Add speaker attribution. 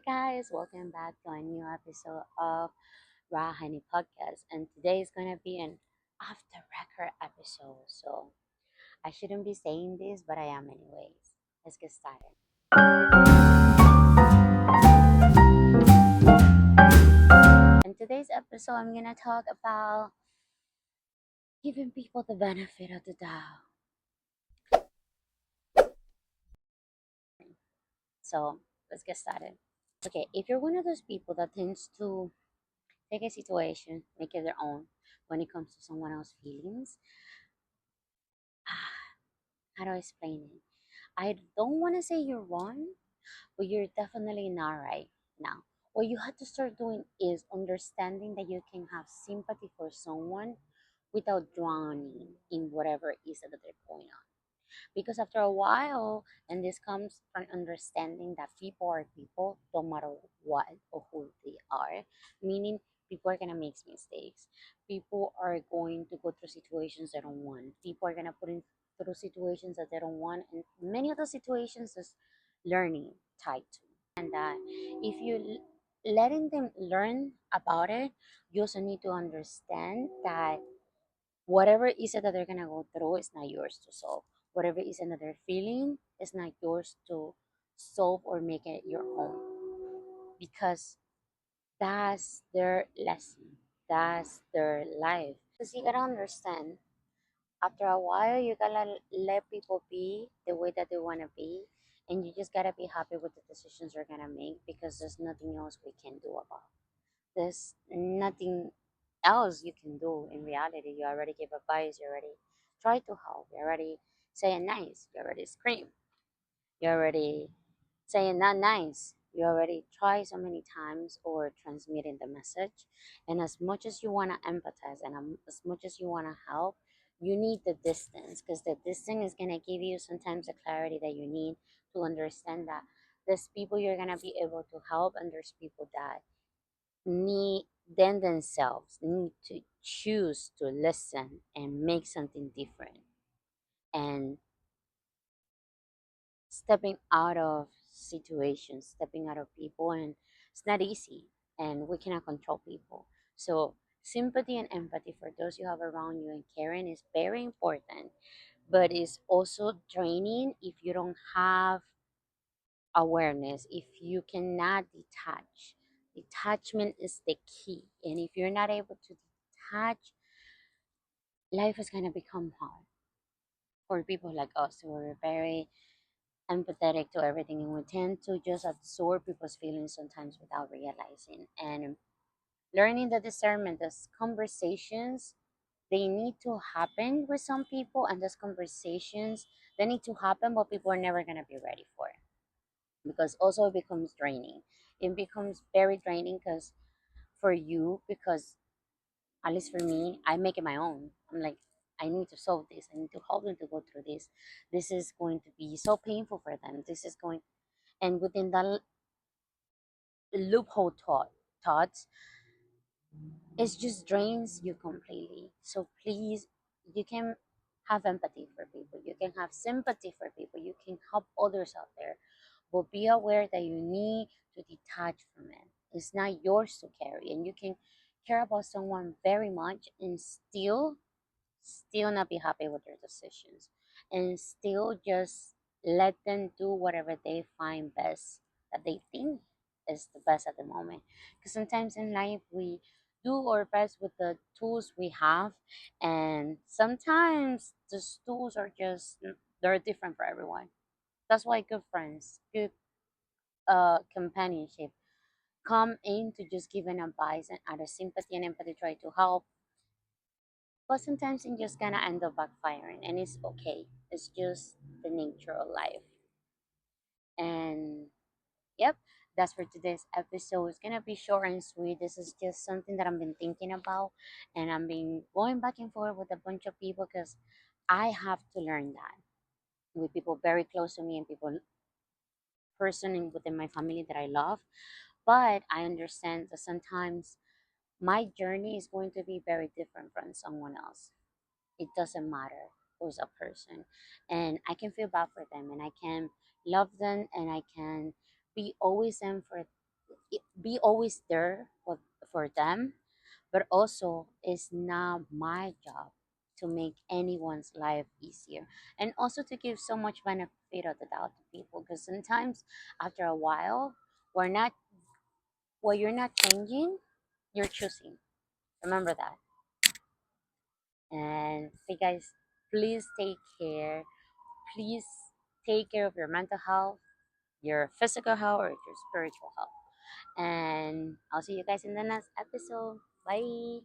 Speaker 1: Hi guys, welcome back to a new episode of Raw Honey Podcast, and today is gonna be an after record episode. So I shouldn't be saying this, but I am anyways. Let's get started. In today's episode, I'm gonna talk about giving people the benefit of the doubt. So let's get started. Okay, if you're one of those people that tends to take a situation, make it their own when it comes to someone else's feelings, how do I explain it? I don't want to say you're wrong, but you're definitely not right now. What you have to start doing is understanding that you can have sympathy for someone without drowning in whatever it is that they're going on. Because after a while, and this comes from understanding that people are people, no matter what or who they are, meaning people are gonna make mistakes. People are going to go through situations they don't want. People are gonna put in through situations that they don't want, and many of those situations is learning tied to. And that if you letting them learn about it, you also need to understand that whatever it is that they're gonna go through is not yours to solve. Whatever it is that they're feeling is not yours to solve or make it your own, because that's their lesson, that's their life. Because you gotta understand, after a while, you gotta let people be the way that they wanna be, and you just gotta be happy with the decisions you're gonna make, because there's nothing else we can do about. There's nothing else you can do in reality. You already give advice, you already try to help, you already saying nice, you already scream, you already saying not nice, you already try so many times or transmitting the message. And as much as you want to empathize and as much as you want to help, you need the distance, because the distance is going to give you sometimes the clarity that you need to understand that there's people you're going to be able to help, and there's people that need then themselves need to choose to listen and make something different, and stepping out of situations, stepping out of people, and it's not easy, and we cannot control people. So sympathy and empathy for those you have around you and caring is very important, but it's also draining if you don't have awareness, if you cannot detach. Detachment is the key, and if you're not able to detach, life is going to become hard for people like us who are very empathetic to everything, and we tend to just absorb people's feelings sometimes without realizing. And learning the discernment, those conversations, they need to happen with some people, and those conversations, they need to happen, but people are never going to be ready for it, because also it becomes draining. It becomes very draining because for you, because at least for me, I make it my own. I'm like, I need to solve this. I need to help them to go through this. This is going to be so painful for them. This is going, and within that loophole thoughts, it just drains you completely. So please, you can have empathy for people. You can have sympathy for people. You can help others out there, but be aware that you need to detach from it. It's not yours to carry, and you can care about someone very much and still not be happy with their decisions, and still just let them do whatever they find best, that they think is the best at the moment. Because sometimes in life we do our best with the tools we have, and sometimes those tools are just they're different for everyone. That's why good friends, good companionship come in to just give an advice and out of sympathy and empathy try to help, but sometimes it's just gonna end up backfiring, and it's okay. It's just the nature of life. And yep, that's for today's episode. It's gonna be short and sweet. This is just something that I've been thinking about, and I've been going back and forth with a bunch of people, because I have to learn that with people very close to me and people within my family that I love. But I understand that sometimes my journey is going to be very different from someone else. It doesn't matter who's a person, and I can feel bad for them, and I can love them, and I can be always them for be always there for them, but also it's not my job to make anyone's life easier, and also to give so much benefit of the doubt to people, because sometimes after a while we're not, well, you're not changing, you're choosing. Remember that. And hey guys, please take care. Please take care of your mental health, your physical health, or your spiritual health. And I'll see you guys in the next episode. Bye.